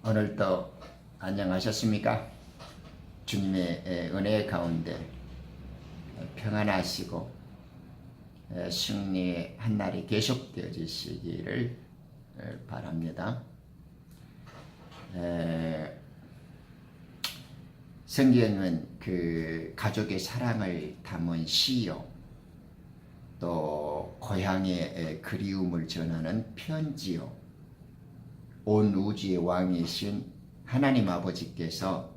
오늘도 안녕하셨습니까? 주님의 은혜 가운데 평안하시고 승리의 한날이 계속되어지시기를 바랍니다. 성경은 그 가족의 사랑을 담은 시요, 또 고향의 그리움을 전하는 편지요, 온 우주의 왕이신 하나님 아버지께서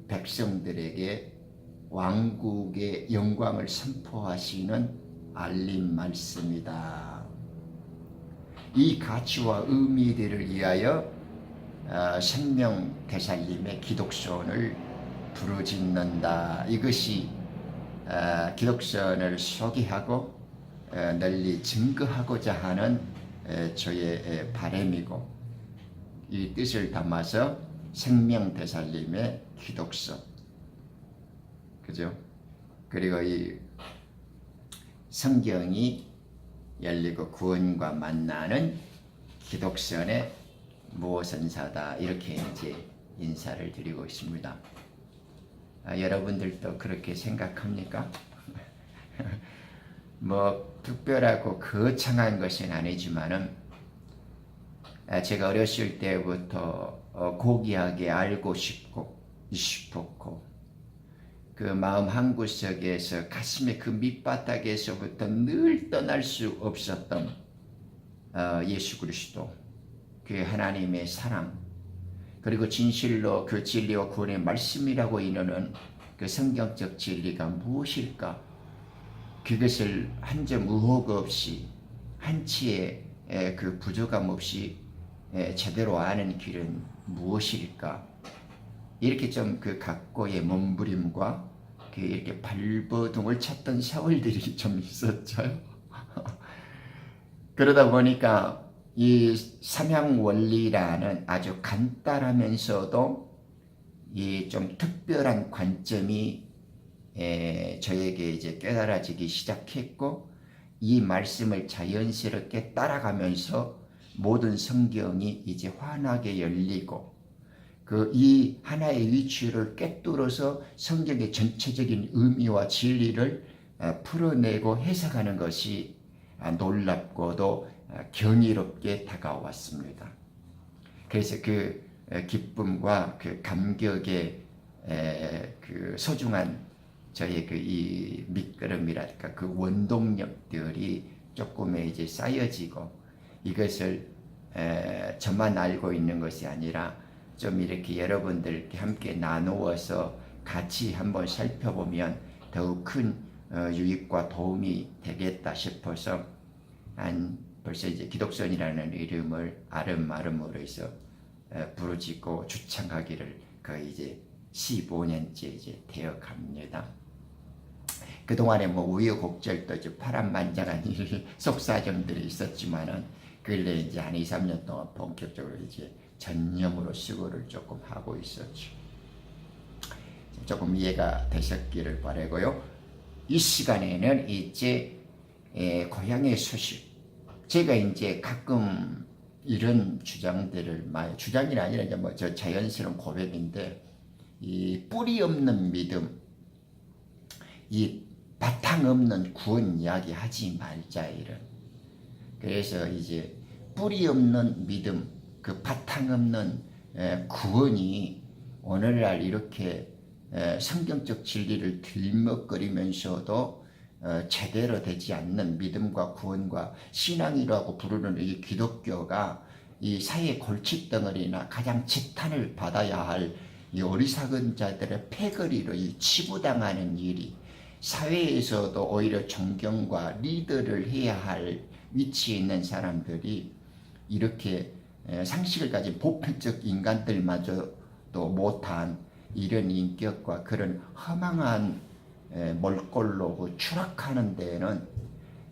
백성들에게 왕국의 영광을 선포하시는 알림 말씀이다. 이 가치와 의미들을 위하여 생명 되살림의 기독선을 부르짖는다. 이것이 기독선을 소개하고 널리 증거하고자 하는 저의 바람이고, 이 뜻을 담아서 생명 되살림의 기독선, 그죠? 그리고 이 성경이 열리고 구원과 만나는 기독선의 모선사다, 이렇게 이제 인사를 드리고 있습니다. 여러분들도 그렇게 생각합니까? 뭐 특별하고 거창한 것은 아니지만은 제가 어렸을 때부터 고귀하게 알고 싶었고 그 마음 한구석에서 가슴의 그 밑바닥에서부터 늘 떠날 수 없었던 예수 그리스도, 그 하나님의 사랑, 그리고 진실로 그 진리와 구원의 말씀이라고 이르는 그 성경적 진리가 무엇일까? 그것을 한 점 의혹 없이, 한치의 그 부족함 없이 제대로 아는 길은 무엇일까? 이렇게 좀 그 각고의 몸부림과 그 이렇게 발버둥을 쳤던 세월들이 좀 있었죠. 그러다 보니까 이 삼양 원리라는 아주 간단하면서도 이 좀 특별한 관점이 저에게 이제 깨달아지기 시작했고, 이 말씀을 자연스럽게 따라가면서 모든 성경이 이제 환하게 열리고, 그 이 하나의 위치를 꿰뚫어서 성경의 전체적인 의미와 진리를 풀어내고 해석하는 것이 놀랍고도 경이롭게 다가왔습니다. 그래서 그 기쁨과 그 감격의 그 소중한 저의 그 이 밑거름이랄까, 그 원동력들이 조금의 이제 쌓여지고, 이것을 저만 알고 있는 것이 아니라 좀 이렇게 여러분들께 함께 나누어서 같이 한번 살펴보면 더욱 큰 유익과 도움이 되겠다 싶어서 벌써 이제 기독선이라는 이름을 아름아름으로 해서 부르짖고 주창하기를 거의 이제 15년째 이제 되어갑니다. 그동안에 뭐 우여곡절도 이제 파란만장한 속사정들이 있었지만은, 근래 이제 한 2, 3년 동안 본격적으로 이제 전념으로 수고를 조금 하고 있었죠. 조금 이해가 되셨기를 바라고요. 이 시간에는 이제 고향의 소식, 제가 이제 가끔 이런 주장들을 주장이 아니라 이제 뭐 저 자연스러운 고백인데, 이 뿌리 없는 믿음, 이 바탕 없는 구원 이야기 하지 말자, 이런. 그래서 이제 뿌리 없는 믿음, 그 바탕 없는 구원이 오늘날 이렇게 성경적 진리를 들먹거리면서도 제대로 되지 않는 믿음과 구원과 신앙이라고 부르는 이 기독교가 이 사회 골칫덩어리나 가장 지탄을 받아야 할 이 어리석은 자들의 패거리로 이 치부당하는 일이, 사회에서도 오히려 존경과 리더를 해야 할 위치에 있는 사람들이 이렇게 상식을 가진 보편적 인간들마저도 못한 이런 인격과 그런 허망한 몰골로 추락하는 데에는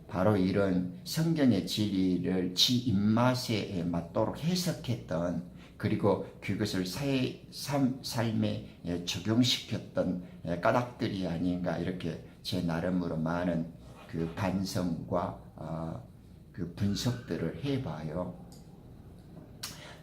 바로 이런 성경의 진리를 지 입맛에 맞도록 해석했던, 그리고 그것을 삶에 적용시켰던 까닭들이 아닌가, 이렇게 제 나름으로 많은 그 반성과 그 분석들을 해봐요.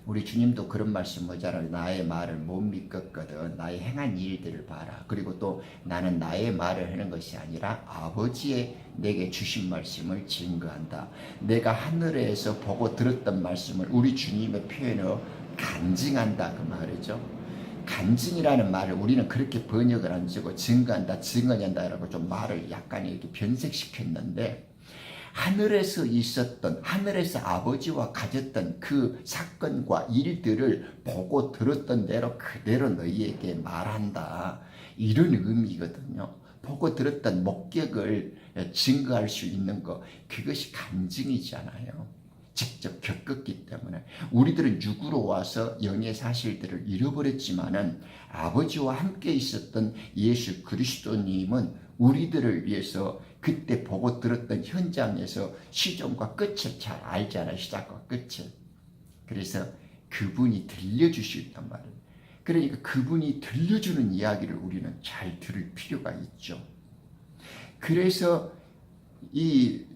우리 주님도 그런 말씀 하잖아요. 나의 말을 못 믿겠거든. 나의 행한 일들을 봐라. 그리고 또 나는 나의 말을 하는 것이 아니라 아버지의 내게 주신 말씀을 증거한다. 내가 하늘에서 보고 들었던 말씀을 우리 주님의 표현으로 간증한다. 그 말이죠. 간증이라는 말을 우리는 그렇게 번역을 안 주고 증거한다, 증언한다라고 좀 말을 약간 이렇게 변색시켰는데, 하늘에서 있었던, 하늘에서 아버지와 가졌던 그 사건과 일들을 보고 들었던 대로 그대로 너희에게 말한다. 이런 의미거든요. 보고 들었던 목격을 증거할 수 있는 것, 그것이 간증이잖아요. 직접 겪었기 때문에. 우리들은 육으로 와서 영의 사실들을 잃어버렸지만은 아버지와 함께 있었던 예수 그리스도님은 우리들을 위해서 그때 보고 들었던 현장에서 시점과 끝을 잘 알잖아요. 시작과 끝을. 그래서 그분이 들려주시단 말이에요. 그러니까 그분이 들려주는 이야기를 우리는 잘 들을 필요가 있죠. 그래서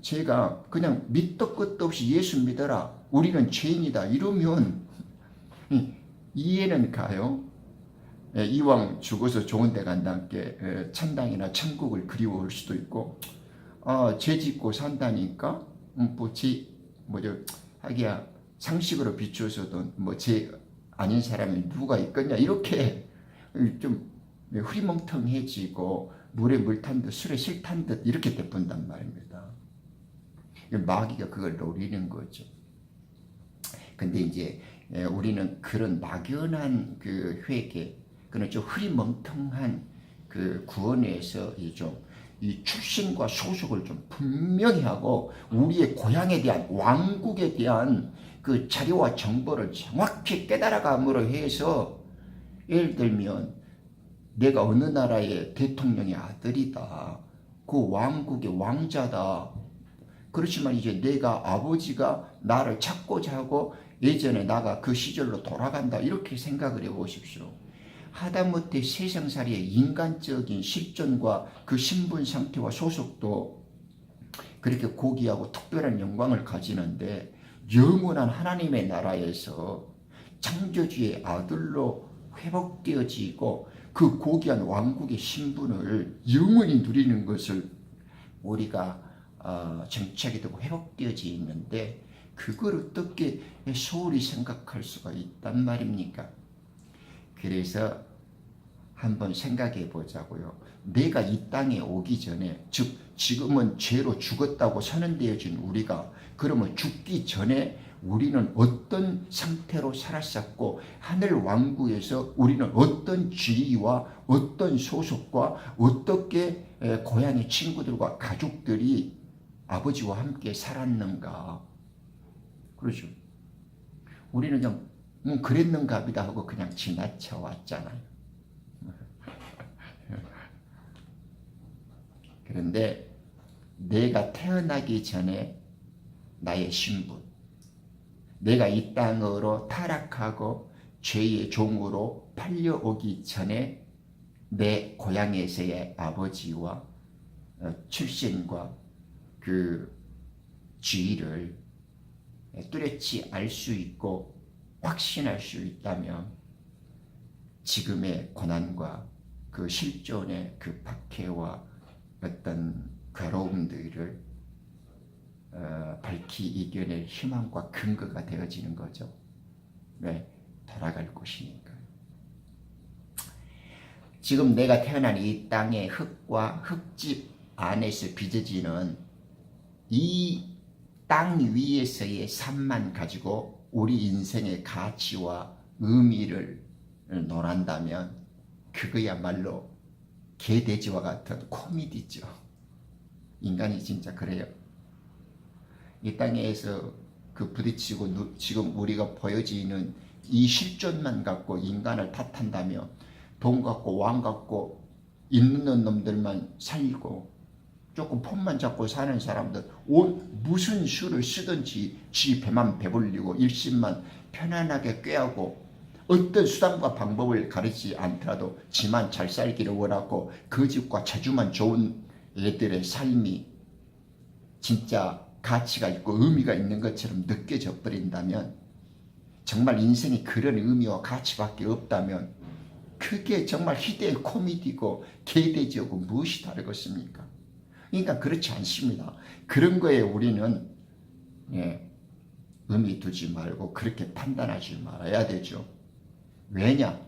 제가 그냥 밑도 끝도 없이 예수 믿어라, 우리는 죄인이다 이러면 이해는 가요. 이왕 죽어서 좋은 데 간다는 게 천당이나 천국을 그리워할 수도 있고, 죄 짓고 산다니까 하기야 상식으로 비추어서도 죄 아닌 사람이 누가 있겠냐, 이렇게 좀 흐리멍텅해지고 물에 물 탄 듯 술에 실 탄 듯 이렇게 돼본단 말입니다. 마귀가 그걸 노리는 거죠. 근데 이제 우리는 그런 막연한 그 회개, 그런 좀 흐리멍텅한 그 구원에서 이 출신과 소속을 좀 분명히 하고, 우리의 고향에 대한, 왕국에 대한 그 자료와 정보를 정확히 깨달아감으로 해서, 예를 들면 내가 어느 나라의 대통령의 아들이다, 그 왕국의 왕자다. 그렇지만 이제 내가 아버지가 나를 찾고자 하고 예전에 나가 그 시절로 돌아간다, 이렇게 생각을 해보십시오. 하다못해 세상살이의 인간적인 실존과 그 신분 상태와 소속도 그렇게 고귀하고 특별한 영광을 가지는데, 영원한 하나님의 나라에서 창조주의 아들로 회복되어지고 그 고귀한 왕국의 신분을 영원히 누리는 것을 우리가 정착이 되고 회복되어져 있는데, 그걸 어떻게 소홀히 생각할 수가 있단 말입니까? 그래서 한번 생각해 보자고요. 내가 이 땅에 오기 전에, 즉 지금은 죄로 죽었다고 선언되어진 우리가, 그러면 죽기 전에 우리는 어떤 상태로 살았었고, 하늘 왕국에서 우리는 어떤 지위와 어떤 소속과 어떻게 고향의 친구들과 가족들이 아버지와 함께 살았는가. 그렇죠. 우리는 그냥 그랬는가 보다 하고 그냥 지나쳐 왔잖아요. 그런데 내가 태어나기 전에 나의 신분, 내가 이 땅으로 타락하고 죄의 종으로 팔려오기 전에 내 고향에서의 아버지와 출신과 그 지위를 뚜렷이 알 수 있고 확신할 수 있다면, 지금의 고난과 그 실존의 그 박해와 어떤 괴로움들을 밝히 이겨낼 희망과 근거가 되어지는 거죠. 왜? 돌아갈 곳이니까. 지금 내가 태어난 이 땅의 흙과 흙집 안에서 빚어지는 이 땅 위에서의 삶만 가지고 우리 인생의 가치와 의미를 논한다면, 그거야말로 개돼지와 같은 코미디죠. 인간이 진짜 그래요. 이 땅에서 그 부딪히고 지금 우리가 보여지는 이 실존만 갖고 인간을 탓한다며, 돈 갖고 왕 갖고 있는 놈들만 살고 조금 폰만 잡고 사는 사람들, 무슨 수를 쓰든지 지 배만 배불리고 일심만 편안하게 꾀하고, 어떤 수단과 방법을 가르치지 않더라도 지만 잘 살기를 원하고 그 집과 자주만 좋은 애들의 삶이 진짜 가치가 있고 의미가 있는 것처럼 느껴져 버린다면, 정말 인생이 그런 의미와 가치밖에 없다면 그게 정말 희대의 코미디고 개돼지하고 무엇이 다르겠습니까? 그러니까 그렇지 않습니다. 그런 거에 우리는 의미 두지 말고 그렇게 판단하지 말아야 되죠. 왜냐?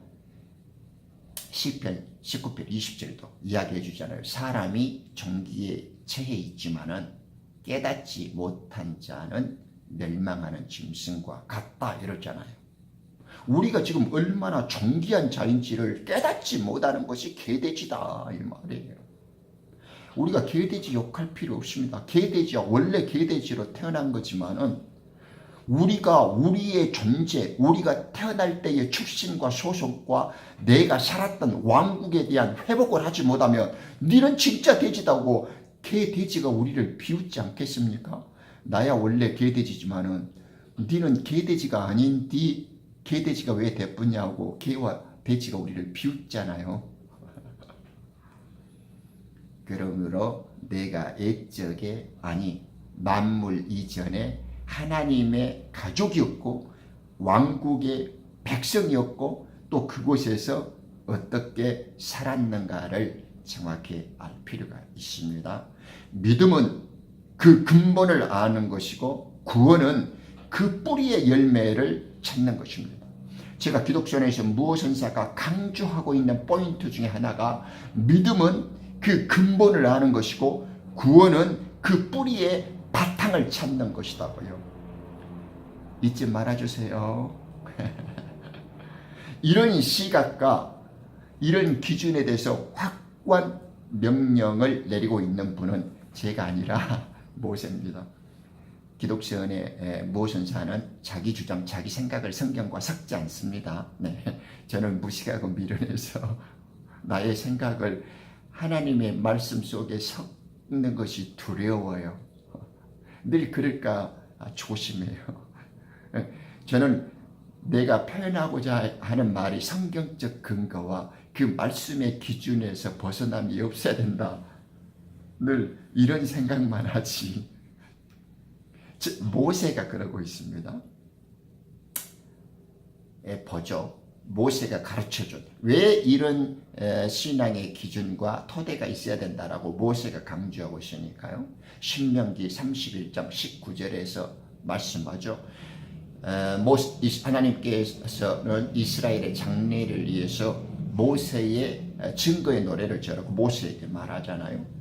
시편 19편 20절도 이야기해 주잖아요. 사람이 종기에 처해 있지만은 깨닫지 못한 자는 멸망하는 짐승과 같다 이러잖아요. 우리가 지금 얼마나 존귀한 자인지를 깨닫지 못하는 것이 개돼지다 이 말이에요. 우리가 개돼지 욕할 필요 없습니다. 개돼지야 원래 개돼지로 태어난 거지만은 우리가 우리의 존재, 우리가 태어날 때의 출신과 소속과 내가 살았던 왕국에 대한 회복을 하지 못하면 너는 진짜 돼지다고 개돼지가 우리를 비웃지 않겠습니까? 나야 원래 개돼지지만은 너는 개돼지가 아닌 개돼지가 왜 대쁘냐고 개와 돼지가 우리를 비웃잖아요. 그러므로 내가 옛적에 아니 만물 이전에 하나님의 가족이었고 왕국의 백성이었고 또 그곳에서 어떻게 살았는가를 정확히 알 필요가 있습니다. 믿음은 그 근본을 아는 것이고 구원은 그 뿌리의 열매를 찾는 것입니다. 제가 기독교에서 무엇선사가 강조하고 있는 포인트 중에 하나가 믿음은 그 근본을 아는 것이고 구원은 그 뿌리의 바탕을 찾는 것이다고요. 잊지 말아주세요. 이런 시각과 이런 기준에 대해서 확고한 명령을 내리고 있는 분은 제가 아니라 모세입니다. 기독교의 모선사는 자기 주장, 자기 생각을 성경과 섞지 않습니다. 네, 저는 무식하고 미련해서 나의 생각을 하나님의 말씀 속에 섞는 것이 두려워요. 늘 그럴까 조심해요. 저는 내가 표현하고자 하는 말이 성경적 근거와 그 말씀의 기준에서 벗어남이 없어야 된다. 늘 이런 생각만 하지. 모세가 그러고 있습니다. 보죠. 모세가 가르쳐준 왜 이런 신앙의 기준과 토대가 있어야 된다라고 모세가 강조하고 있으니까요. 신명기 31장 19절에서 말씀하죠. 하나님께서는 이스라엘의 장래를 위해서 모세의 증거의 노래를 저라고 모세에게 말하잖아요.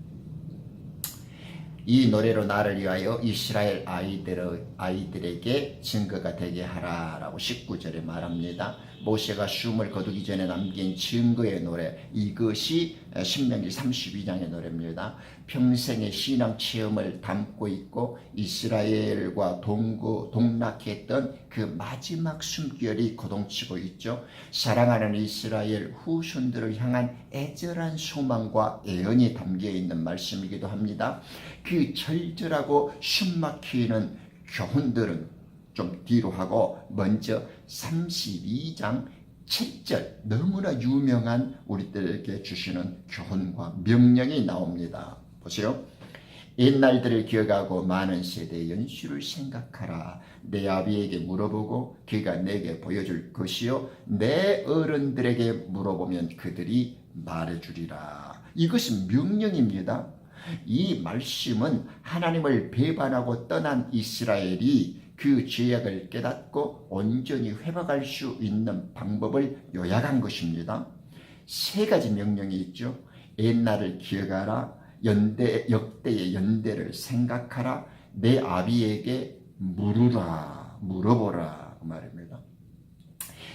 이 노래로 나를 위하여 이스라엘 아이들에게 증거가 되게 하라라고 19절에 말합니다. 모세가 숨을 거두기 전에 남긴 증거의 노래, 이것이 신명기 32장의 노래입니다. 평생의 신앙 체험을 담고 있고 이스라엘과 동락했던 그 마지막 숨결이 거동치고 있죠. 사랑하는 이스라엘 후손들을 향한 애절한 소망과 애언이 담겨 있는 말씀이기도 합니다. 그 절절하고 숨막히는 교훈들은 좀 뒤로 하고 먼저 32장 7절 너무나 유명한 우리들에게 주시는 교훈과 명령이 나옵니다. 보세요. 옛날들을 기억하고 많은 세대의 연수를 생각하라. 내 아비에게 물어보고 그가 내게 보여줄 것이요 내 어른들에게 물어보면 그들이 말해주리라. 이것은 명령입니다. 이 말씀은 하나님을 배반하고 떠난 이스라엘이 그 죄악을 깨닫고 온전히 회복할 수 있는 방법을 요약한 것입니다. 세 가지 명령이 있죠. 옛날을 기억하라. 역대의 연대를 생각하라. 내 아비에게 물어보라 그 말입니다.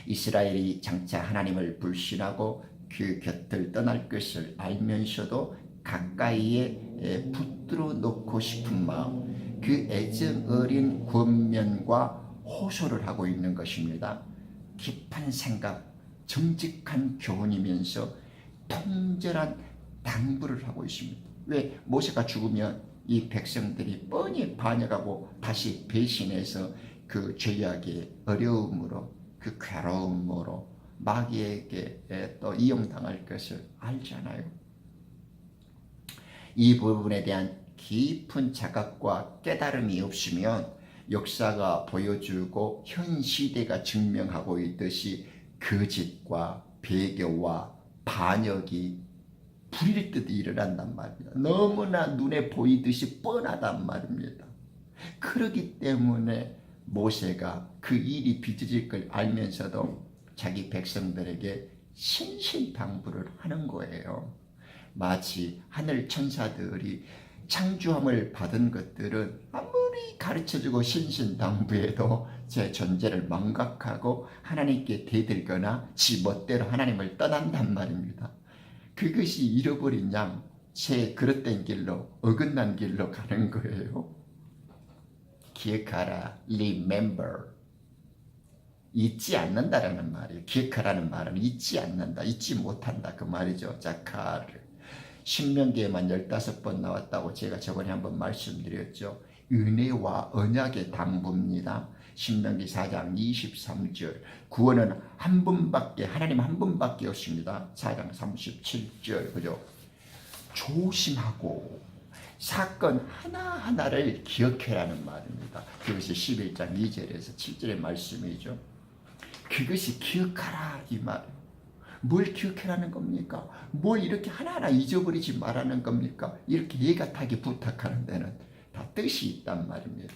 이스라엘이 장차 하나님을 불신하고 그 곁을 떠날 것을 알면서도 가까이에 붙들어 놓고 싶은 마음, 그 애정 어린 권면과 호소를 하고 있는 것입니다. 깊은 생각, 정직한 교훈이면서 통절한 당부를 하고 있습니다. 왜? 모세가 죽으면 이 백성들이 뻔히 반역하고 다시 배신해서 그 죄악의 어려움으로 그 괴로움으로 마귀에게 또 이용당할 것을 알잖아요. 이 부분에 대한 깊은 자각과 깨달음이 없으면 역사가 보여주고 현 시대가 증명하고 있듯이 거짓과 배교와 반역이 불일 듯 일어난단 말입니다. 너무나 눈에 보이듯이 뻔하단 말입니다. 그렇기 때문에 모세가 그 일이 빚어질 걸 알면서도 자기 백성들에게 신신당부를 하는 거예요. 마치 하늘 천사들이 창조함을 받은 것들은 아무리 가르쳐주고 신신당부해도 제 존재를 망각하고 하나님께 대들거나 지 멋대로 하나님을 떠난단 말입니다. 그것이 잃어버린 양, 제 그릇된 길로, 어긋난 길로 가는 거예요. 기억하라, remember. 잊지 않는다라는 말이에요. 기억하라는 말은 잊지 않는다, 잊지 못한다 그 말이죠. 자카르. 신명기에만 15번 나왔다고 제가 저번에 한번 말씀드렸죠. 은혜와 언약의 당부입니다. 신명기 4장 23절. 구원은 한 분밖에, 하나님 한 분밖에 없습니다. 4장 37절. 그죠? 조심하고 사건 하나하나를 기억해라는 말입니다. 그것이 11장 2절에서 7절의 말씀이죠. 그것이 기억하라 이 말. 뭘 기억해라는 겁니까? 뭘 이렇게 하나하나 잊어버리지 말라는 겁니까? 이렇게 예가타게 부탁하는 데는 다 뜻이 있단 말입니다.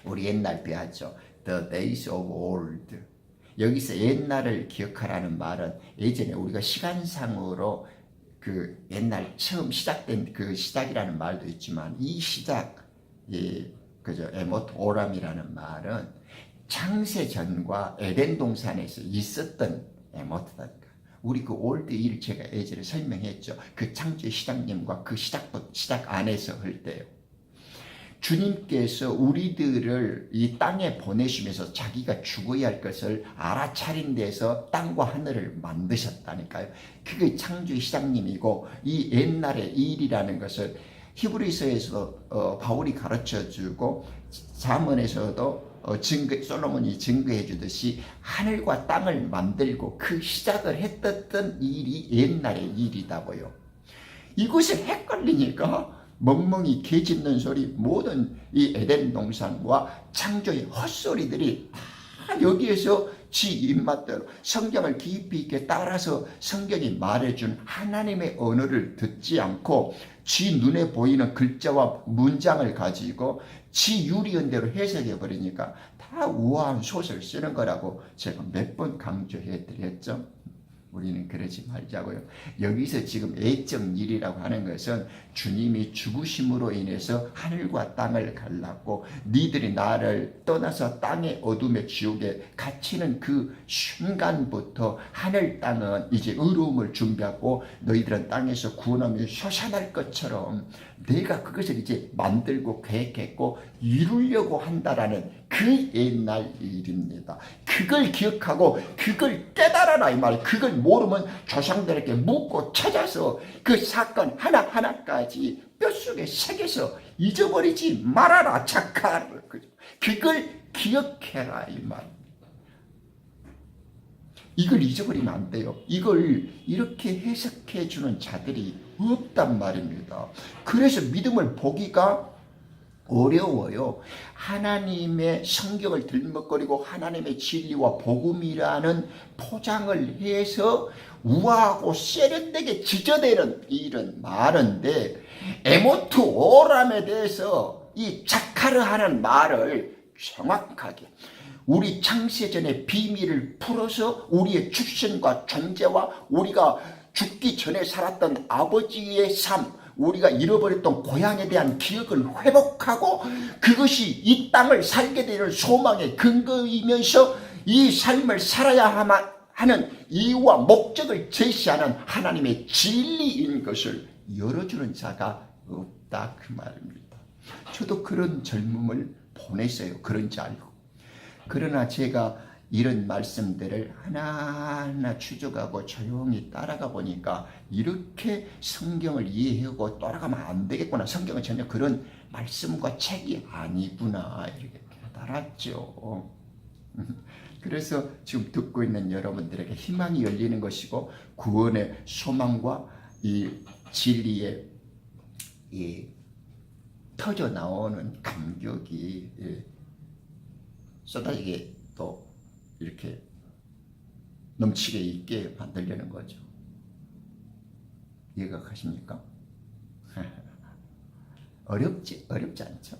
우리 옛날 배웠죠. The days of old. 여기서 옛날을 기억하라는 말은 예전에 우리가 시간상으로 그 옛날 처음 시작된 그 시작이라는 말도 있지만 이 시작, 그죠? 에모트 오람이라는 말은 창세 전과 에덴 동산에서 있었던 에모트다니까. 우리 그 올드 일 제가 예전에 설명했죠. 그 창조의 시작님과 그 시작 안에서 할 때요. 주님께서 우리들을 이 땅에 보내시면서 자기가 죽어야 할 것을 알아차린 데서 땅과 하늘을 만드셨다니까요. 그게 창조의 시작님이고 이 옛날의 일이라는 것을 히브리서에서 바울이 가르쳐주고 잠언에서도 솔로몬이 증거해 주듯이 하늘과 땅을 만들고 그 시작을 했던 일이 옛날의 일이다고요. 이것이 헷갈리니까 멍멍이 개 짖는 소리, 모든 이 에덴 동산과 창조의 헛소리들이 다 여기에서 지 입맛대로 성경을 깊이 있게 따라서 성경이 말해준 하나님의 언어를 듣지 않고 지 눈에 보이는 글자와 문장을 가지고 지 유리언대로 해석해 버리니까 다 우아한 소설 쓰는 거라고 제가 몇 번 강조해 드렸죠. 우리는 그러지 말자고요. 여기서 지금 애적 일이라고 하는 것은 주님이 죽으심으로 인해서 하늘과 땅을 갈랐고 니들이 나를 떠나서 땅의 어둠의 지옥에 갇히는 그 순간부터 하늘 땅은 이제 의로움을 준비하고 너희들은 땅에서 구원하며 솟아날 것처럼 내가 그것을 이제 만들고 계획했고 이루려고 한다라는 그 옛날 일입니다. 그걸 기억하고 그걸 깨달아라 이 말. 그걸 모르면 조상들에게 묻고 찾아서 그 사건 하나하나까지 뼛속에 새겨서 잊어버리지 말아라 착하를. 그걸 기억해라 이 말. 이걸 잊어버리면 안 돼요. 이걸 이렇게 해석해 주는 자들이 없단 말입니다. 그래서 믿음을 보기가 어려워요. 하나님의 성경을 들먹거리고 하나님의 진리와 복음이라는 포장을 해서 우아하고 세련되게 지저대는 일은 많은데 에모트 오람에 대해서 이 자카르 하는 말을 정확하게 우리 창세전의 비밀을 풀어서 우리의 출신과 존재와 우리가 죽기 전에 살았던 아버지의 삶, 우리가 잃어버렸던 고향에 대한 기억을 회복하고 그것이 이 땅을 살게 되는 소망의 근거이면서 이 삶을 살아야 하는 이유와 목적을 제시하는 하나님의 진리인 것을 열어주는 자가 없다 그 말입니다. 저도 그런 젊음을 보냈어요. 그런지 알고. 그러나 제가 이런 말씀들을 하나하나 추적하고 조용히 따라가 보니까 이렇게 성경을 이해하고 따라가면 안 되겠구나. 성경은 전혀 그런 말씀과 책이 아니구나. 이렇게 깨달았죠. 그래서 지금 듣고 있는 여러분들에게 희망이 열리는 것이고 구원의 소망과 이 진리의 이 터져 나오는 감격이 쏟아지게 또 이렇게 넘치게 있게 만들려는 거죠. 이해가 가십니까? 어렵지 않죠?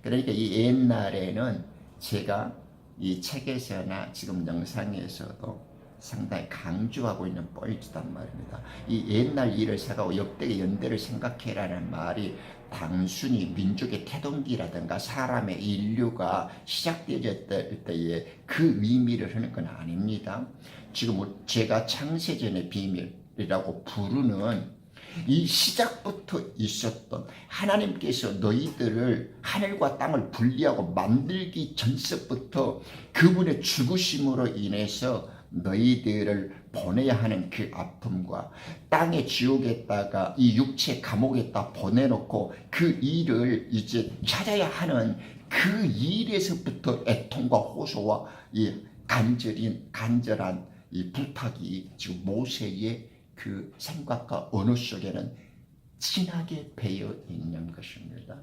그러니까 이 옛날에는 제가 이 책에서나 지금 영상에서도 상당히 강조하고 있는 포인트단 말입니다. 이 옛날 일을 생각하고 역대의 연대를 생각해라는 말이 단순히 민족의 태동기라든가 사람의 인류가 시작되었을 때에 그 의미를 하는 건 아닙니다. 지금 제가 창세전의 비밀이라고 부르는 이 시작부터 있었던 하나님께서 너희들을 하늘과 땅을 분리하고 만들기 전서부터 그분의 죽으심으로 인해서 너희들을 보내야 하는 그 아픔과 땅의 지옥에다가 이 육체 감옥에다 보내놓고 그 일을 이제 찾아야 하는 그 일에서부터 애통과 호소와 이 간절한 이 부탁이 지금 모세의 그 생각과 언어 속에는 진하게 배어 있는 것입니다.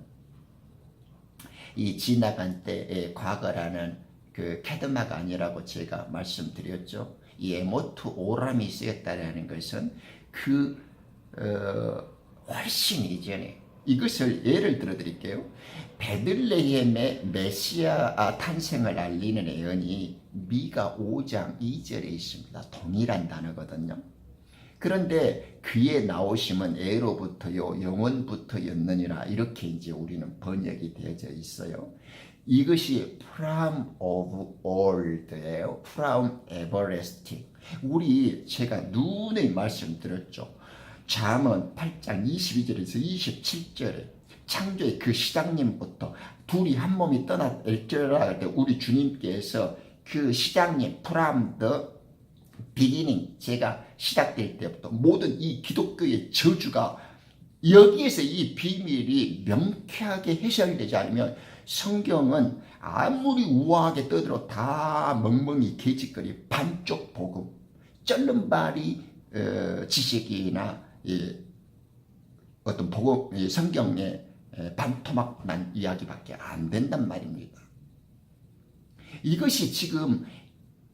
이 지나간 때의 과거라는 그 캐드마가 아니라고 제가 말씀드렸죠. 이 에모트 오람이 쓰였다는 것은 그 훨씬 이전에 이것을 예를 들어 드릴게요. 베들레헴의 메시아 탄생을 알리는 예언이 미가 5장 2절에 있습니다. 동일한 단어거든요. 그런데 그의 나오심은 애로부터요 영원부터였느니라 이렇게 이제 우리는 번역이 되어져 있어요. 이것이 from of old예요. from everlasting. 제가 누누이 말씀드렸죠. 잠언 8장 22절에서 27절에 창조의 그 시장님부터 둘이 한 몸이 떠났을지라 할 때 우리 주님께서 그 시장님 from the beginning, 제가 시작될 때부터 모든 이 기독교의 저주가 여기에서 이 비밀이 명쾌하게 해설되지 않으면 성경은 아무리 우아하게 떠들어 다 멍멍이 개짓거리 반쪽 복음 쩔름발이 지식이나 어떤 복음 성경의 반토막난 이야기밖에 안 된단 말입니다. 이것이 지금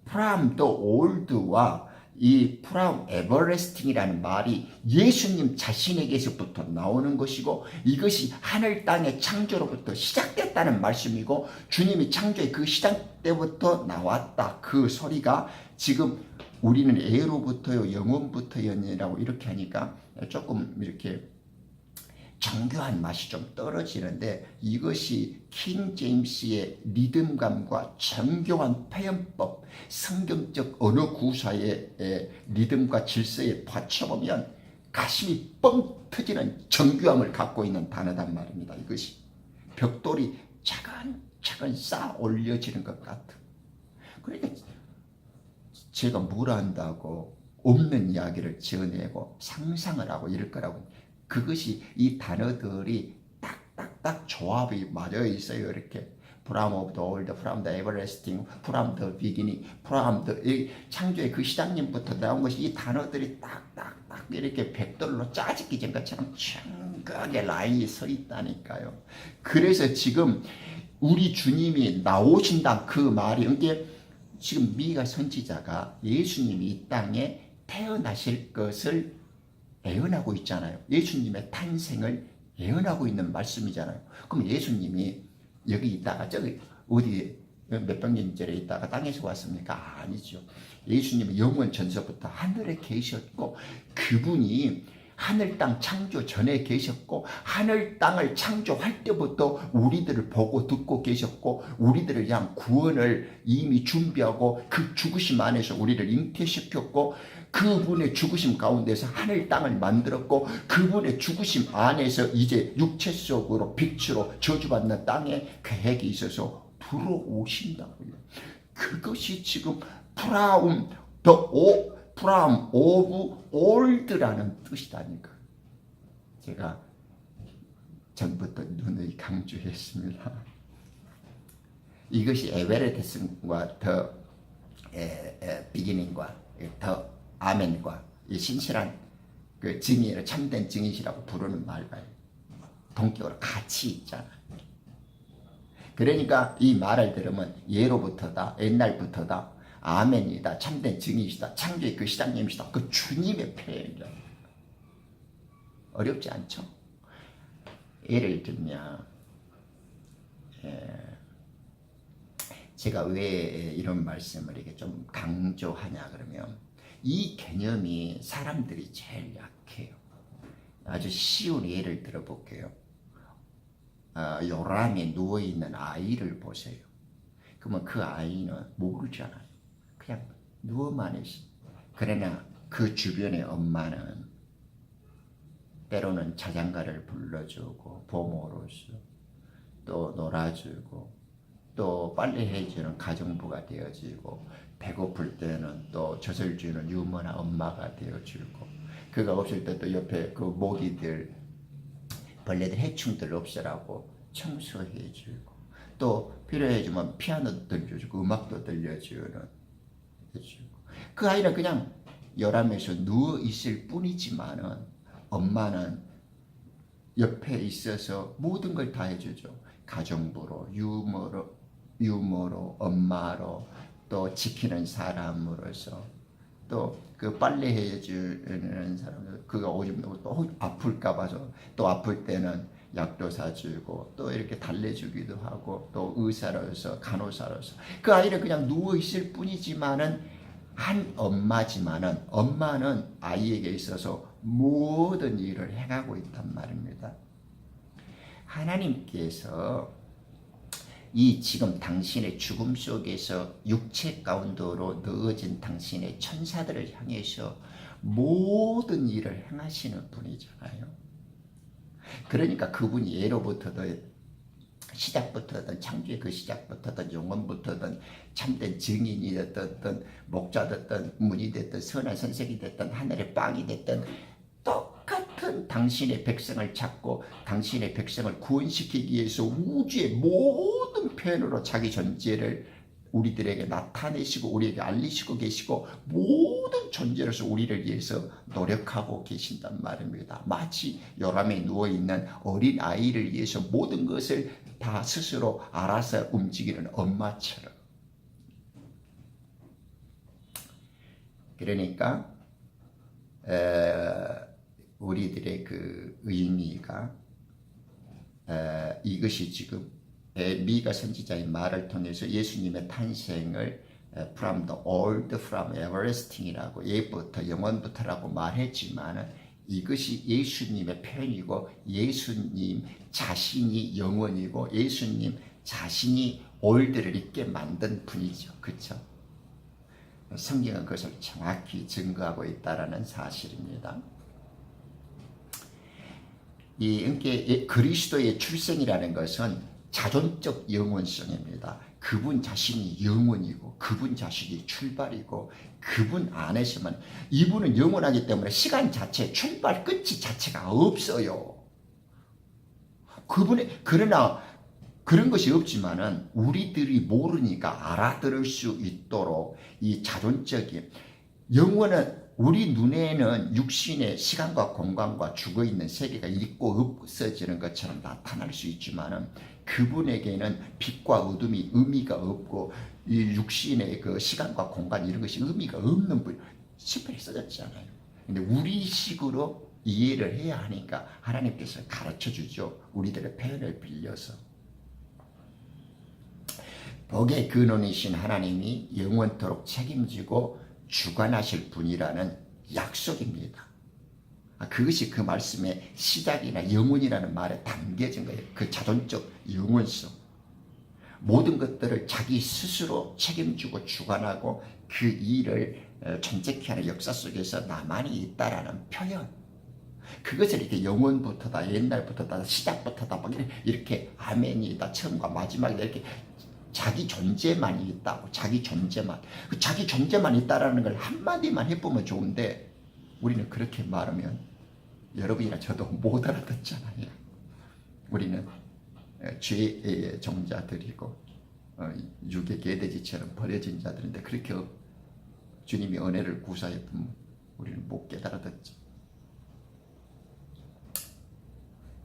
from the old와 이 from everlasting이라는 말이 예수님 자신에게서부터 나오는 것이고 이것이 하늘 땅의 창조로부터 시작됐다는 말씀이고 주님이 창조의 그 시작 때부터 나왔다. 그 소리가 지금 우리는 애로부터요 영원부터였니라고 이렇게 하니까 조금 이렇게 정교한 맛이 좀 떨어지는데 이것이 킹 제임스의 리듬감과 정교한 표현법, 성경적 언어 구사의 리듬과 질서에 받쳐보면 가슴이 뻥 터지는 정교함을 갖고 있는 단어단 말입니다. 이것이 벽돌이 차근차근 쌓아 올려지는 것 같은. 그러니까 제가 뭘 한다고 없는 이야기를 지어내고 상상을 하고 이럴 거라고. 그것이 이 단어들이 딱딱딱 조합이 맞아 있어요. 이렇게 from of the old, from the everlasting, from the beginning, from the 창조의 그 시장님부터 나온 것이 이 단어들이 딱딱딱 이렇게 백돌로 짜집기 전 것처럼 청각의 라인이 서 있다니까요. 그래서 지금 우리 주님이 나오신다 그 말이 이게 지금 미가 선지자가 예수님이 이 땅에 태어나실 것을 예언하고 있잖아요. 예수님의 탄생을 예언하고 있는 말씀이잖아요. 그럼 예수님이 여기 있다가 저기 어디 몇백 년 전에 있다가 땅에서 왔습니까? 아니죠. 예수님은 영원 전서부터 하늘에 계셨고 그분이 하늘 땅 창조 전에 계셨고 하늘 땅을 창조할 때부터 우리들을 보고 듣고 계셨고 우리들을 위한 구원을 이미 준비하고 그 죽으심 안에서 우리를 잉태시켰고 그분의 죽으심 가운데서 하늘 땅을 만들었고 그분의 죽으심 안에서 이제 육체 속으로 빛으로 저주받는 땅에 계획이 있어서 들어오신다고요. 그것이 지금 from of old라는 뜻이다니까. 제가 전부터 누누이 강조했습니다. 이것이 에베레데스과 더 비기닝과 더 아멘과 이 신실한 그 증인을 참된 증인이라고 부르는 말이에요. 동격으로 같이 있잖아. 그러니까 이 말을 들으면 예로부터다, 옛날부터다, 아멘이다, 참된 증인이시다, 창조의 그 시작님이시다, 그 주님의 표현이다. 어렵지 않죠? 예를 들면 제가 왜 이런 말씀을 이렇게 좀 강조하냐 그러면 이 개념이 사람들이 제일 약해요. 아주 쉬운 예를 들어볼게요. 요람에 누워있는 아이를 보세요. 그러면 그 아이는 모르잖아요. 그냥 누워만 있어. 그러나 그 주변의 엄마는 때로는 자장가를 불러주고 부모로서 또 놀아주고 또 빨래해주는 가정부가 되어지고 배고플 때는 또 젖을 주는 유머나 엄마가 되어주고 그가 없을 때 또 옆에 그 모기들 벌레들 해충들 없애라고 청소해주고 또 필요해지면 피아노도 들려주고 음악도 들려주는 해주고 그 아이는 그냥 열함에서 누워있을 뿐이지만은 엄마는 옆에 있어서 모든 걸 다 해주죠. 가정부로 유머로 엄마로 또 지키는 사람으로서 또 그 빨래 해주는 사람 그가 오줌 또 아플까 봐서 또 아플 때는 약도 사주고 또 이렇게 달래주기도 하고 또 의사로서 간호사로서 그 아이는 그냥 누워 있을 뿐이지만은 한 엄마지만은 엄마는 아이에게 있어서 모든 일을 행하고 있단 말입니다. 하나님께서 이 지금 당신의 죽음 속에서 육체 가운데로 넣어진 당신의 천사들을 향해서 모든 일을 행하시는 분이잖아요. 그러니까 그분이 예로부터든 시작부터든 창조의 그 시작부터든 영원부터든 참된 증인이 됐든 목자 됐든 문이 됐든 선한 선생이 됐든 하늘의 빵이 됐든 똑같은 당신의 백성을 찾고 당신의 백성을 구원시키기 위해서 우주의 모든 표현으로 자기 존재를 우리들에게 나타내시고 우리에게 알리시고 계시고 모든 존재로서 우리를 위해서 노력하고 계신단 말입니다. 마치 요람에 누워있는 어린 아이를 위해서 모든 것을 다 스스로 알아서 움직이는 엄마처럼. 그러니까 우리들의 그 의미가 이것이 지금 미가 선지자의 말을 통해서 예수님의 탄생을 from the old, from everlasting이라고 예부터 영원부터라고 말했지만 이것이 예수님의 표현이고 예수님 자신이 영원이고 예수님 자신이 올드를 있게 만든 분이죠. 그렇죠? 성경은 그것을 정확히 증거하고 있다는 사실입니다. 이 그리스도의 출생이라는 것은 자존적 영원성입니다. 그분 자신이 영원이고 그분 자신이 출발이고 그분 안에서만 이분은 영원하기 때문에 시간 자체 출발 끝이 자체가 없어요. 그러나 그런 것이 없지만은 우리들이 모르니까 알아들을 수 있도록 이 자존적인 영원은 우리 눈에는 육신의 시간과 공간과 죽어있는 세계가 있고 없어지는 것처럼 나타날 수 있지만은 그분에게는 빛과 어둠이 의미가 없고 이 육신의 그 시간과 공간 이런 것이 의미가 없는 분 시편에 써졌잖아요. 근데 우리식으로 이해를 해야 하니까 하나님께서 가르쳐 주죠. 우리들의 표현을 빌려서. 복의 근원이신 하나님이 영원토록 책임지고 주관하실 분이라는 약속입니다. 그것이 그 말씀의 시작이나 영원이라는 말에 담겨진 거예요. 그 자존적 영원성. 모든 것들을 자기 스스로 책임지고 주관하고 그 일을 존재케 하는 역사 속에서 나만이 있다라는 표현. 그것을 이렇게 영원부터다, 옛날부터다, 시작부터다, 막 이렇게 아멘이다, 처음과 마지막이다, 이렇게 자기 존재만 있다고, 자기 존재만. 그 자기 존재만 있다라는 걸 한마디만 해보면 좋은데, 우리는 그렇게 말하면 여러분이나 저도 못 알아듣잖아요. 우리는 죄의 종자들이고, 육의 개돼지처럼 버려진 자들인데, 그렇게 주님이 은혜를 구사해 보면 우리는 못 깨달아듣죠.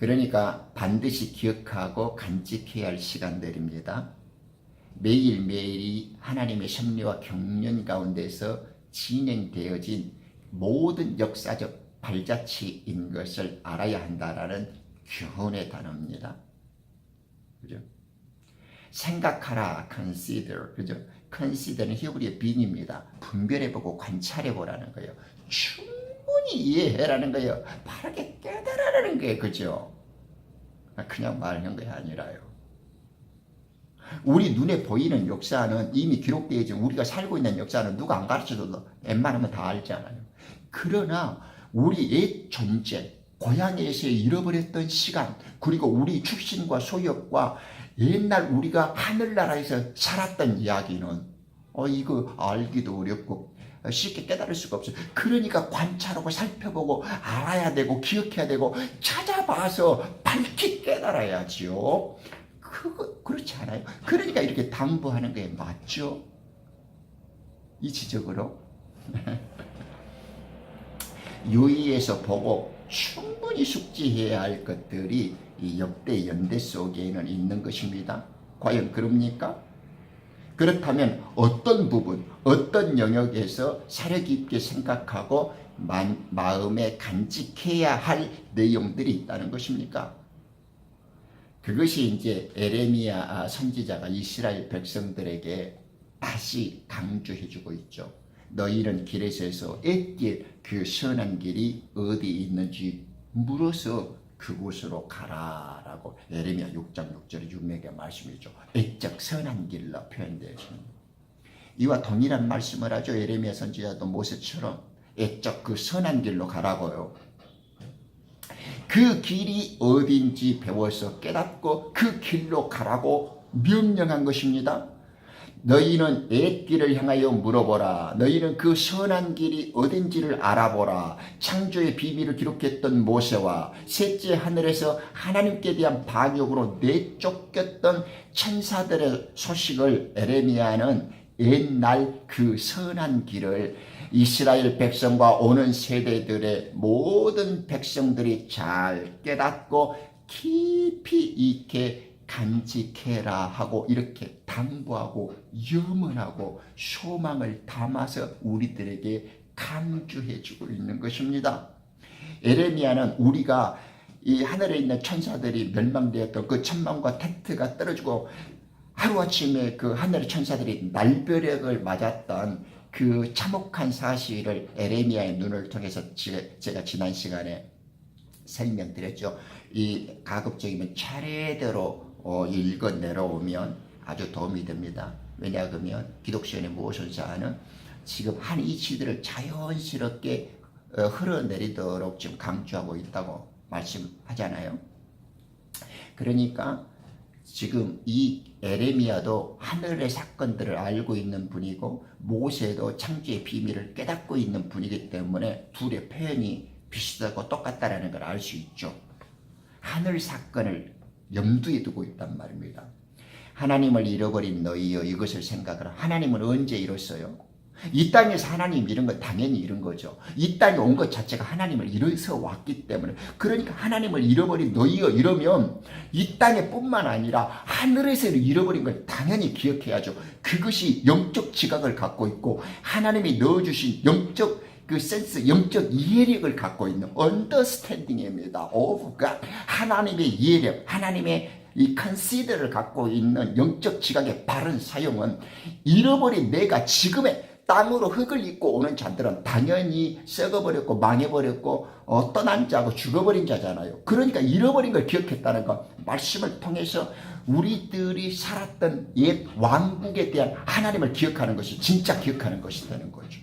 그러니까 반드시 기억하고 간직해야 할 시간들입니다. 매일매일이 하나님의 섭리와 경륜 가운데서 진행되어진 모든 역사적 발자취인 것을 알아야 한다라는 교훈의 단어입니다. 그죠? 생각하라, consider. 그죠? consider는 히브리의 빈입니다. 분별해보고 관찰해보라는 거예요. 충분히 이해해라는 거예요. 바르게 깨달으라는 거예요. 그죠? 그냥 말하는 게 아니라요. 우리 눈에 보이는 역사는 이미 기록되어 있지, 우리가 살고 있는 역사는 누가 안 가르쳐줘도 웬만하면 다 알잖아요. 그러나 우리 옛 존재, 고향에서 잃어버렸던 시간, 그리고 우리 출신과 소역과 옛날 우리가 하늘나라에서 살았던 이야기는 이거 알기도 어렵고 쉽게 깨달을 수가 없어요. 그러니까 관찰하고 살펴보고 알아야 되고 기억해야 되고 찾아봐서 밝히 깨달아야지요. 그렇지 않아요? 그러니까 이렇게 당부하는 게 맞죠? 이 지적으로 유의해서 보고 충분히 숙지해야 할 것들이 이 역대 연대 속에는 있는 것입니다. 과연 그럽니까? 그렇다면 어떤 부분, 어떤 영역에서 사려 깊게 생각하고 마음에 간직해야 할 내용들이 있다는 것입니까? 그것이 이제 에레미야 선지자가 이스라엘 백성들에게 다시 강조해주고 있죠. 너희는 길에서 애길 그 선한 길이 어디 있는지 물어서 그곳으로 가라라고 에레미야 6장 6절에 유명하게 말씀이죠. 애적 선한 길로 표현되어 있습니다. 이와 동일한 말씀을 하죠. 에레미야 선지자도 모세처럼 애적 그 선한 길로 가라고요. 그 길이 어딘지 배워서 깨닫고 그 길로 가라고 명령한 것입니다. 너희는 옛 길을 향하여 물어보라. 너희는 그 선한 길이 어딘지를 알아보라. 창조의 비밀을 기록했던 모세와 셋째 하늘에서 하나님께 대한 반역으로 내쫓겼던 천사들의 소식을 에레미야는 옛날 그 선한 길을 이스라엘 백성과 오는 세대들의 모든 백성들이 잘 깨닫고 깊이 있게 간직해라 하고 이렇게 당부하고 염원하고 소망을 담아서 우리들에게 강조해 주고 있는 것입니다. 에레미야는 우리가 이 하늘에 있는 천사들이 멸망되었던 그 천망과 텐트가 떨어지고 하루아침에 그 하늘의 천사들이 날벼락을 맞았던 그 참혹한 사실을 에레미야의 눈을 통해서 제가 지난 시간에 설명드렸죠. 이 가급적이면 차례대로 읽어 내려오면 아주 도움이 됩니다. 왜냐하면 기독신의 모선사는 지금 한 이치들을 자연스럽게 흘러내리도록 지금 강조하고 있다고 말씀하잖아요. 그러니까 지금 이 에레미야도 하늘의 사건들을 알고 있는 분이고 모세도 창조의 비밀을 깨닫고 있는 분이기 때문에 둘의 표현이 비슷하고 똑같다는 걸 알 수 있죠. 하늘 사건을 염두에 두고 있단 말입니다. 하나님을 잃어버린 너희여 이것을 생각하라. 하나님은 언제 잃었어요? 이 땅에서 하나님 잃은 건 당연히 잃은 거죠. 이 땅에 온 것 자체가 하나님을 잃어서 왔기 때문에. 그러니까 하나님을 잃어버린 너희여 이러면 이 땅에 뿐만 아니라 하늘에서 잃어버린 걸 당연히 기억해야죠. 그것이 영적 지각을 갖고 있고 하나님이 넣어주신 영적 그 센스, 영적 이해력을 갖고 있는 understanding입니다. of God. 하나님의 이해력, 하나님의 이 consider를 갖고 있는 영적 지각의 바른 사용은 잃어버린 내가 지금의 땅으로 흙을 입고 오는 자들은 당연히 썩어버렸고 망해버렸고 떠난 자고 죽어버린 자잖아요. 그러니까 잃어버린 걸 기억했다는 것, 말씀을 통해서 우리들이 살았던 옛 왕국에 대한 하나님을 기억하는 것이 진짜 기억하는 것이 되는 거죠.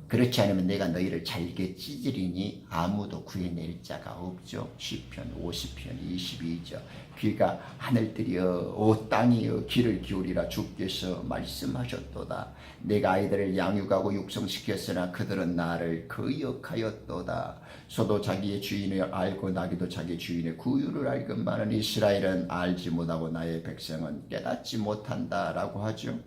그렇지 않으면 내가 너희를 잘게 찢으리니 아무도 구해낼 자가 없죠. 시편 50편 22절. 귀가 하늘들이여 오 땅이여 귀를 기울이라 주께서 말씀하셨도다. 내가 아이들을 양육하고 육성시켰으나 그들은 나를 거역하였도다. 소도 자기의 주인을 알고 나귀도 자기 주인의 구유를 알건만은 이스라엘은 알지 못하고 나의 백성은 깨닫지 못한다라고 하죠.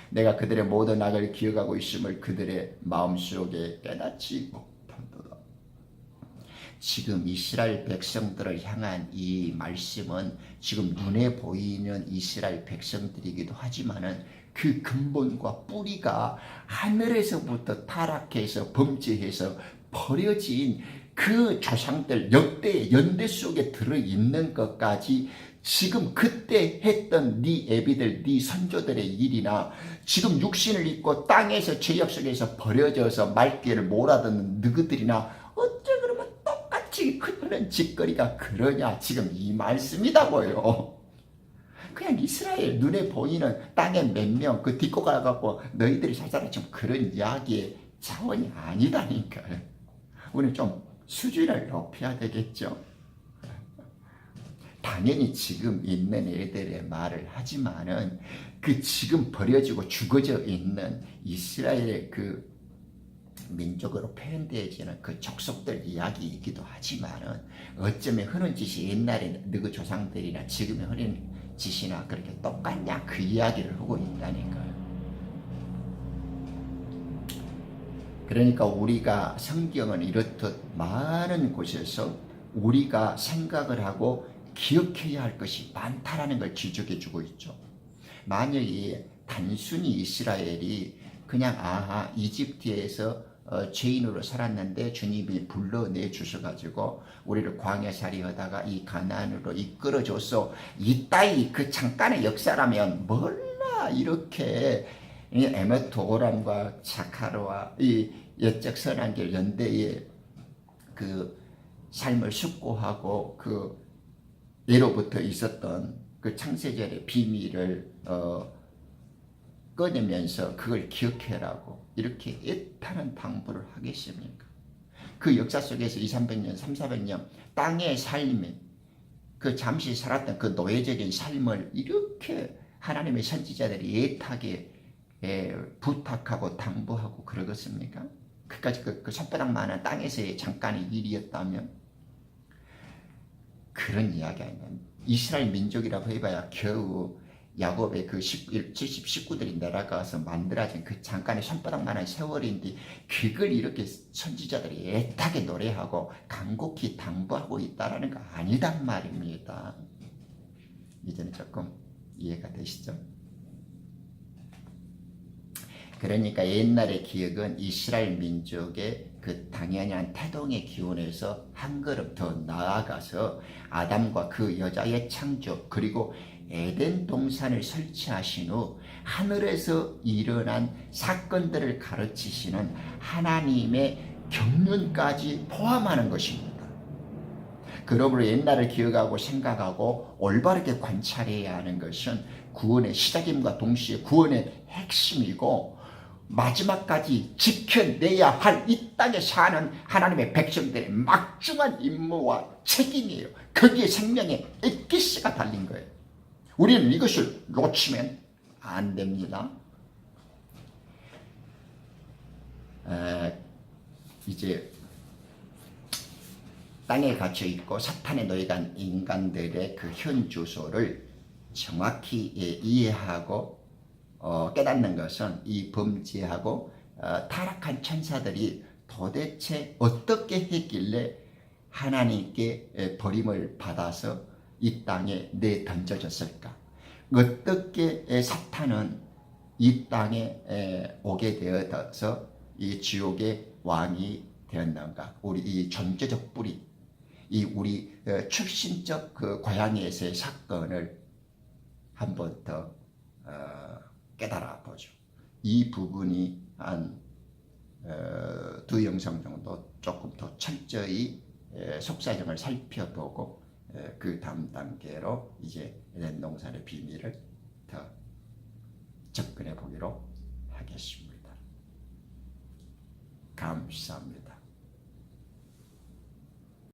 내가 그들의 모든 악을 기억하고 있음을 그들의 마음속에 깨닫지 못한도다. 지금 이스라엘 백성들을 향한 이 말씀은 지금 눈에 보이는 이스라엘 백성들이기도 하지만은 그 근본과 뿌리가 하늘에서부터 타락해서 범죄해서 버려진 그 조상들 역대 연대 속에 들어있는 것까지 지금 그때 했던 네 애비들 네 선조들의 일이나 지금 육신을 입고 땅에서 죄악 속에서 버려져서 말귀를 몰아듣는 너희들이나 어째 그러면 똑같이 그런 짓거리가 그러냐 지금 이 말씀이다고요. 그냥 이스라엘 눈에 보이는 땅에 몇 명 그 딛고 가갖고 너희들이 살살라 좀 그런 이야기의 차원이 아니다니까요. 우리는 좀 수준을 높여야 되겠죠. 당연히 지금 있는 애들의 말을 하지만은 그 지금 버려지고 죽어져 있는 이스라엘의 그 민족으로 표현되어지는 그 족속들 이야기이기도 하지만은 어쩌면 흐른 짓이 옛날에 너희 조상들이나 지금의 흐른 짓이나 그렇게 똑같냐 그 이야기를 하고 있다니까요. 그러니까 우리가 성경은 이렇듯 많은 곳에서 우리가 생각을 하고 기억해야 할 것이 많다라는 걸 지적해 주고 있죠. 만약에 단순히 이스라엘이 그냥 이집트에서 죄인으로 살았는데 주님이 불러내 주셔가지고 우리를 광야살이 하다가 이 가나안으로 이끌어줘서 이따위 그 잠깐의 역사라면 몰라 이렇게 에메토오람과 자카르와 이 옛적 선한길 연대의 그 삶을 숙고하고 그 예로부터 있었던 그 창세절의 비밀을 꺼내면서 그걸 기억해라고 이렇게 애타는 당부를 하겠습니까? 그 역사 속에서 200~300년, 300~400년 땅의 삶이 그 잠시 살았던 그 노예적인 삶을 이렇게 하나님의 선지자들이 애타게 부탁하고 당부하고 그러겠습니까? 그까지 그 손바닥만한 땅에서의 잠깐의 일이었다면 그런 이야기 아니야. 이스라엘 민족이라고 해봐야 겨우 야곱의 그 70 식구들이 내려가서 만들어진 그 잠깐의 손바닥만한 세월인데 그걸 이렇게 선지자들이 애타게 노래하고 간곡히 당부하고 있다라는 거 아니단 말입니다. 이제는 조금 이해가 되시죠? 그러니까 옛날의 기억은 이스라엘 민족의 그 당연한 태동의 기원에서 한 걸음 더 나아가서 아담과 그 여자의 창조 그리고 에덴 동산을 설치하신 후 하늘에서 일어난 사건들을 가르치시는 하나님의 경륜까지 포함하는 것입니다. 그러므로 옛날을 기억하고 생각하고 올바르게 관찰해야 하는 것은 구원의 시작임과 동시에 구원의 핵심이고 마지막까지 지켜내야 할 이 땅에 사는 하나님의 백성들의 막중한 임무와 책임이에요. 거기에 생명의 엑기스가 달린 거예요. 우리는 이것을 놓치면 안 됩니다. 이제 땅에 갇혀 있고 사탄에 놓여간 인간들의 그 현 주소를 정확히 이해하고 깨닫는 것은 이 범죄하고 타락한 천사들이 도대체 어떻게 했길래 하나님께 버림을 받아서 이 땅에 내던져졌을까? 어떻게 사탄은 이 땅에 오게 되어서 이 지옥의 왕이 되었는가? 우리 이 존재적 뿌리, 이 우리 출신적 그 고향에서의 사건을 한 번 더 깨달아 보죠. 이 부분이 한 두 영상 정도 조금 더 철저히 속사정을 살펴보고 그 다음 단계로 이제 에덴 동산의 비밀을 더 접근해 보기로 하겠습니다. 감사합니다.